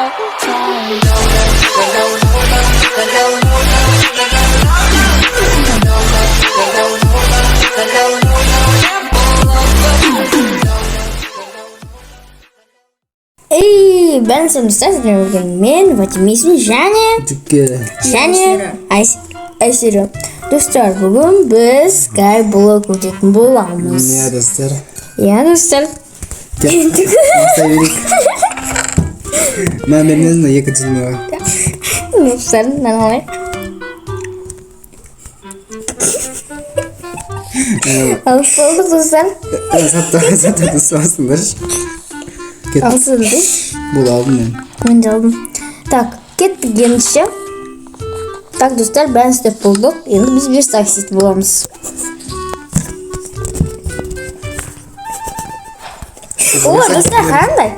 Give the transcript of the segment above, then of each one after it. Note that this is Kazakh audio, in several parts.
Эй, ben Samsung мен Ватимисин және Айсирі. Достар, бүгін біз скайблок өтетін боламыз. Иә, достар. Иә, достар. Бастай берейік. Мен бермезін, екі тізімі бар. Достар, мен алайық. Алып болдық, достар. Сатты соғысыңдар. Алсын де. Бұл алдым мен. Мен де алдым. Так, кеттік ендіше. Так, достар, бәрін істеп болдық. Енді біз бір таксист боламыз. О, достар, қараңдай.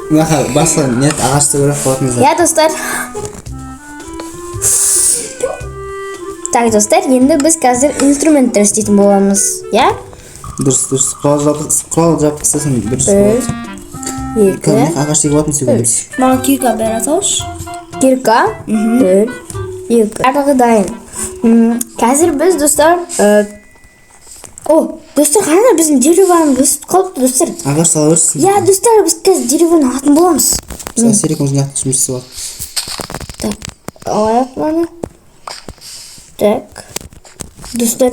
Нақа, басқа нет ағашты көріп қалатыңыздар. Я, достар. Так, достар, енді біз қазір инструменттер істейтін боламыз. Я? Дұрыс. Құрал жапқыстасын дұрыс болады. 2. Ағаш тегі болатын сөйлеміз. Маған кирка бер аталшы. Кирка. 1. 2. Арғы дайын. Қазір біз, достар, достар, қараңдар, біздің дереванымыз қалыпты, достар. Ағаш сала өрсін. Я, достар, біз қазір дереваны алатын боламыз. Сәрек өзіне ақтық жұмысы бар. Так, алайық маны. Так. Достар,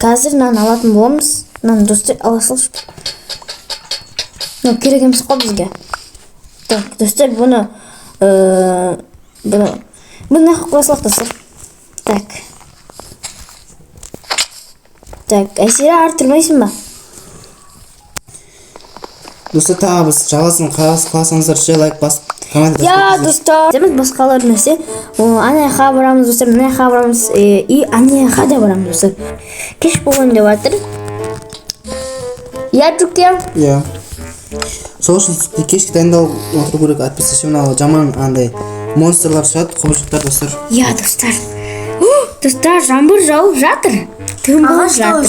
қазір нан алатын боламыз. Нан, достар, аласылшы. Керек емес қой бізге. Так, достар, бұны нақы қойсылық, достар. Так. Так, Айсира артырмайсың ба? Достар, тағы біз жаласын қаласаңыздар ше лайк басып коммент Я, достар. Басқалар нәрсе. Анаяқа барамыз, достар, мынаяқа барамыз. И анаяқа да барамыз, достар. Кеш болған деп атыр. Я, жүкте? Я. Сол үшін кешке дайындалып отыру керек, әйтпесе ше мынау жаман андай монстрлар шығады, құбыжықтар, достар. Я, достар. Достар, жаңбыр жауып жатыр. Түн болып жатыр.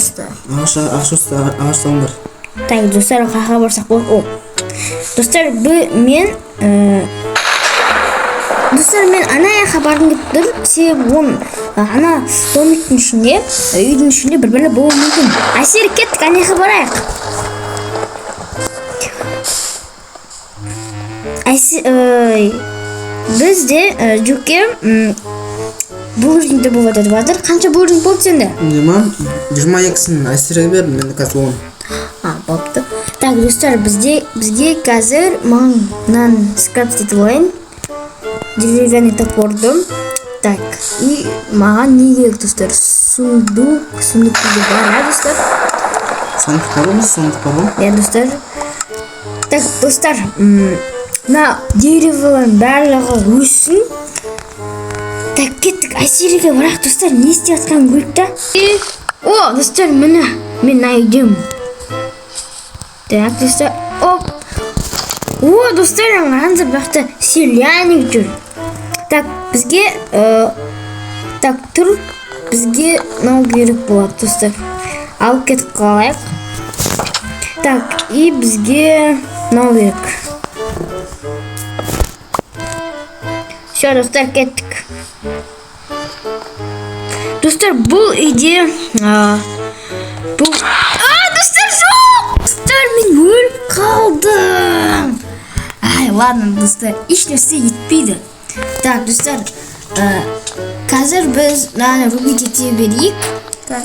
Ағаш салыңдар. Так, достар, қаға барсақ бол. Достар, мен анаяқа барғым келіп тұр. Себебі он ана домиктің ішінде, үйдің ішінде бір-бірлі болуы мүмкін. Әсері кеттік, анаяқа барайық. Бізде жүкке булыжыңды болып атады бадыр. Қанша булыжың болды сенде? Деман, 22-сін әсірге бердім, менде қазір 10. Бапты. Так, достар, бізге қазір маңнан скраб істетіп олайын. Деревянный топорды. Так, и маған не керек, достар? Сундук бізде бар, достар? Сандық бар ғой, сандық бар ғой? Я, достар. Так, достар, на дереваларын барлығы өссін. Так, кеттік, Айсереге барақ, достар, не істеп атқан көріп та? О, достар, міне, мен найдым. Так, достар, оп. О, достар, аңғанзыр бақты селяник жүр. Так, бізге, так, тұр, бізге нау керек болады, достар. Алып кетіп қалайық. Так, и бізге нау керек. Все, достар, кеттік. Достар, бұл үйде достар, жоқ! Достар, мен өліп қалдым. Ладно, достар, еш нәрсе етпейді. Так, достар, қазір біз руби кете берейік. Так,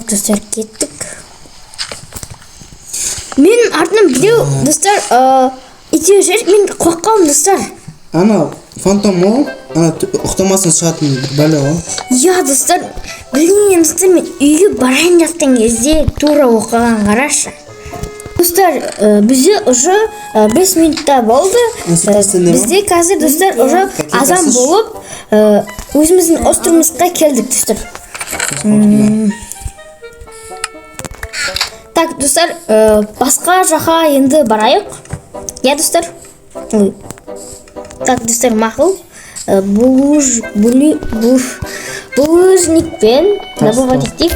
достар, кеттік. Мен артынан біреу, достар, итеу жер, мен қоққалым, достар. Ана, фантом ол, ана ұқтамасын шығатын бәлі ол. Я, достар, білмеймін, достар, мен үйге барайын жатқан кезде тура оқыған қарашы. Достар, бізде уже 5 минутта болды. Бізде қазір, достар, уже азан болып, өзіміздің островымызға келдік, достар. Так, достар, басқа жаққа енді барайық. Я, достар. Так, достар, мақыл. Булыжникпен добывать еттік.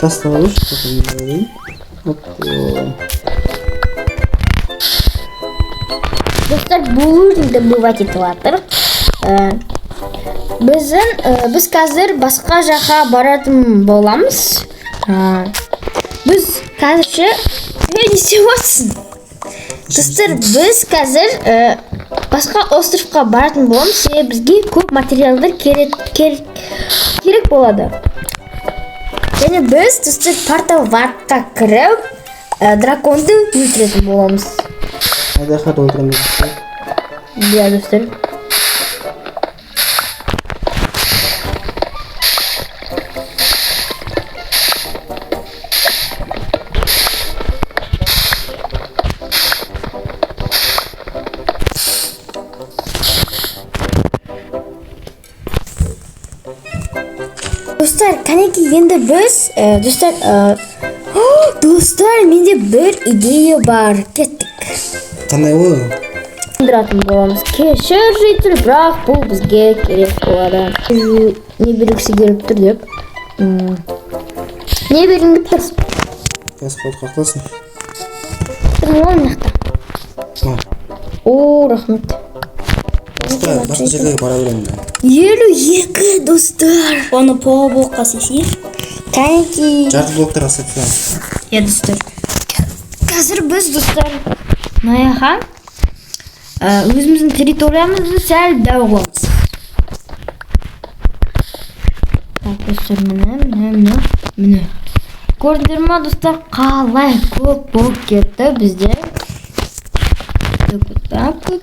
тасталабыз. Достар, бұл жерде бывать етіп жатыр. Біз қазір басқа жаққа баратын боламыз. Біз қазірше не істеп жатсың? Достар, біз қазір басқа островқа баратын боламыз. Бізге көп материалдар керек болады. Және біз достар портал ватқа кіріп драконды өлтіретін боламыз. Айдаха өлтіреміз. Иә достар. Достар, кәнеки енді біз достар, менде бір идея бар. Кеттік. Қандай ол? Тұратын боламыз. Кешір житель, бірақ бұл бізге керек болады. Не бергісі келіп тұр деп. Не бергің тұр? Кәс қолды қақласын. Ол нақта. О, рахмет. Басқа жерлерге бара беремін. 52 достар. Оны по блокқа сесейін. Кәнеки. Жарты блоктарға сәтті. Иә достар. Қазір біз достар маяға өзіміздің территориямызды сәл дауғымыз. Так, достар, міне. Көрдіңдер ма достар, қалай көп болып кетті бізде. Так вот.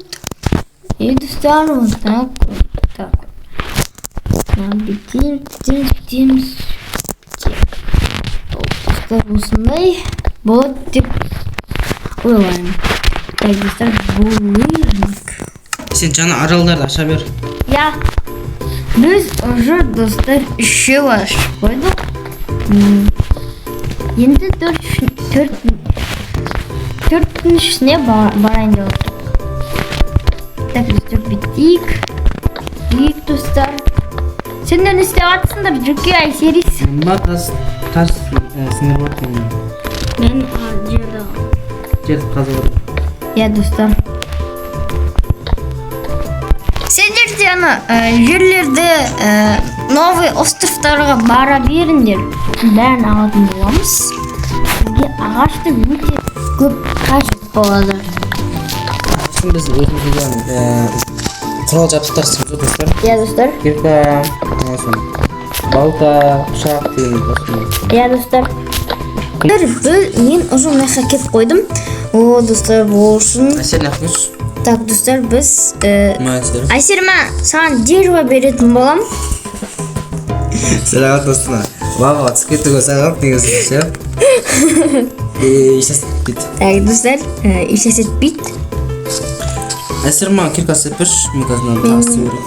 И достар, вот так вот. Бітеміз. Достар, осындай болады деп ойлаймын. Так, достар, булыжник. Сен жаңа аралдарды аша бер. Я. Біз уже достар үшеу ашып қойдық. Енді төртіншісіне барайын деп отырмын. Так, достар, бітейік достар. Сендер не істеп жатсыңдар? Жүке Айсерис. Ба тас сіңір баттың. Мен жерді қазы бар. Я достар. Сендер де жерлерді новый островтарға бара беріңдер. Бәрін алатын боламыз. Бізге ағашты өте көп қажет болады. Біз өзімізге құрал жабдықтар істейміз достар. Иә достар. Кирка, балта, пышақ деген осындай. Иә достар. Мен уже мына келіп қойдым. О достар, бұл үшін. Әсер нақмыз. Так достар, біз Әсер. Айсерма саған дерево беретін болам. Сәлемет достына. Баба түсіп кетті сәлемет негізі ше. Ешесет бит. Так достар, ешесет бит. Әсерма кирка сәпірш, мен қазына тағысы берем.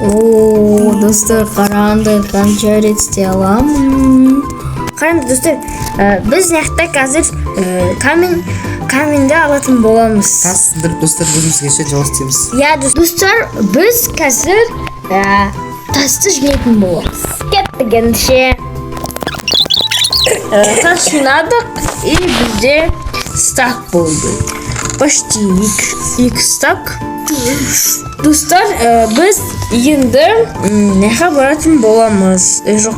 О, достар, қараңды қанша рет істей аламын. Қараңды достар, біз яқта қазір каменді алатын боламыз. Тастындырып достар өзімізге ше жол істейміз. Я достар, біз қазір тасты жинайтын боламыз. Кеттік ендіше. Тас жинадық и бізде стак болды. Почти 2 стак. Достар, біз енді неға баратын боламыз. Жоқ,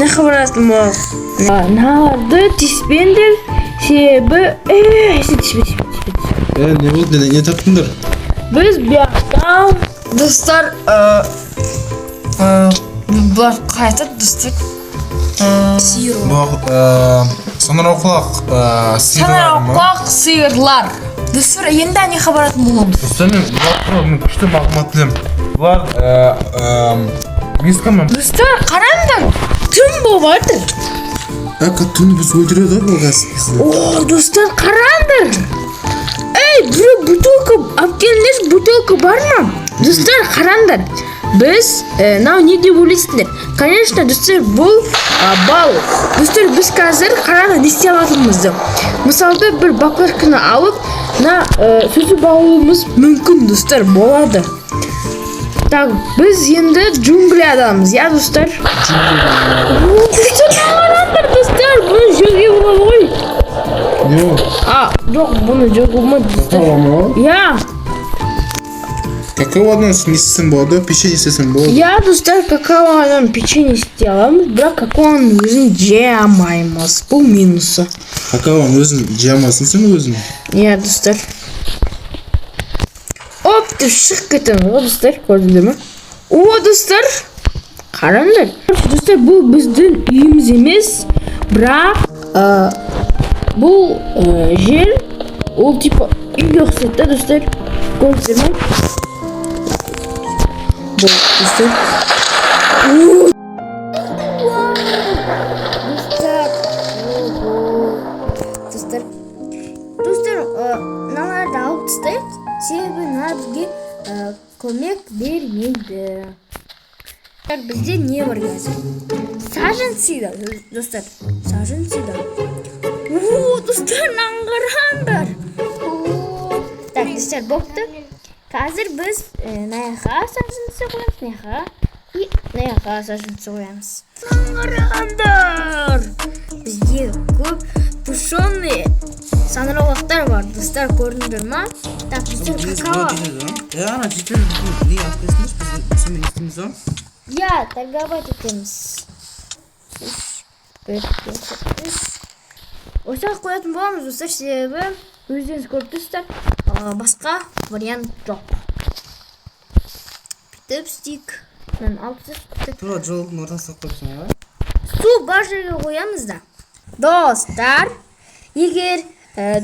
неға баратын боламыз. Нағарды тиспендер, себебі... Тиспе. Не болды, не таптыңдар? Біз бияқтан, достар, бар қайтады, достар. Санарауқұлақ сиырлар. Достар, енді неға баратын боламыз. Достар, мен күшті мағлұмат білем. Бұлар мескамын. Достар, қараңдар, түн болватыр. Түні біз өлтіреді бұл қаз. О, достар, қараңдар. Ей, бір бутылка, әпкелдер бутылка бар ма? Достар, қараңдар. Біз, нау не деп ойлайсыңдар? Конечно, достар, бұл бал. Достар, біз қазір қараңдар не істей алатынымызды. Мысалды бір баклажканы алып, сөзіп алуымыз мүмкін, достар, болады. Так, біз енді джунгли адамыз, я достар? Достар, қараңдар, достар. Yok. Жоқ, бұны жоқ болмайды достар. Tamam. Иә. Какаодан не істесем болады, печенье істесем болады. Иә, достар, какаодан печенье істей аламыз, бірақ какаоның өзін жей алмаймыз. Бұл минусы. Какаоның өзін жей алмайсың сен өзің. Иә, достар. Оп, деп шығып кетемін ғой, достар, көрдіңдер ме? О, достар, қараңдар. Достар, бұл біздің үйіміз емес, бірақ бұл жер, ол типа үйге ұқсайды да, достар. Көрдіңдер ме? Бұл, достар. Достар, мыналарды алып тастайық, себебі мына бізге көмек бермейді. Бізде не бар қазір? Саженцida, достар, саженцida. Достар, қараңдар. Так, достар, бопты. Қазір біз мынаға саженцы қоямыз, мынаға и мынаға саженцы қоямыз. Қараңдар. Бізде көп тушеный саңырауықтар бар, достар, көрдіңдер ма? Так, достар, какао. Ана жетер не алып келсіңдер, біз сонымен істейміз ба? Я торговать етеміз. Осыға қоятын боламыз, достар, себебі өздеріңіз көріп тұрсыздар, басқа вариант жоқ. Бүйтіп істейік. Мен алып тастайық. Тура жолдың ортасына қойыпсың ба? Су бар жерге қоямыз да. Достар, егер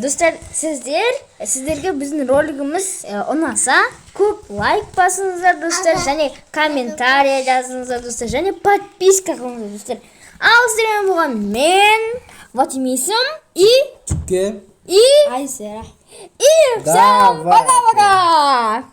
достар, сіздерге біздің ролигіміз ұнаса, көп лайк басыңыздар, достар, және комментария жазыңыздар, достар, және подписка қылыңыздар, достар. Ал сіздермен болған мен, Ватимисым, и Чүкке. Айсера. И всем пока-пока!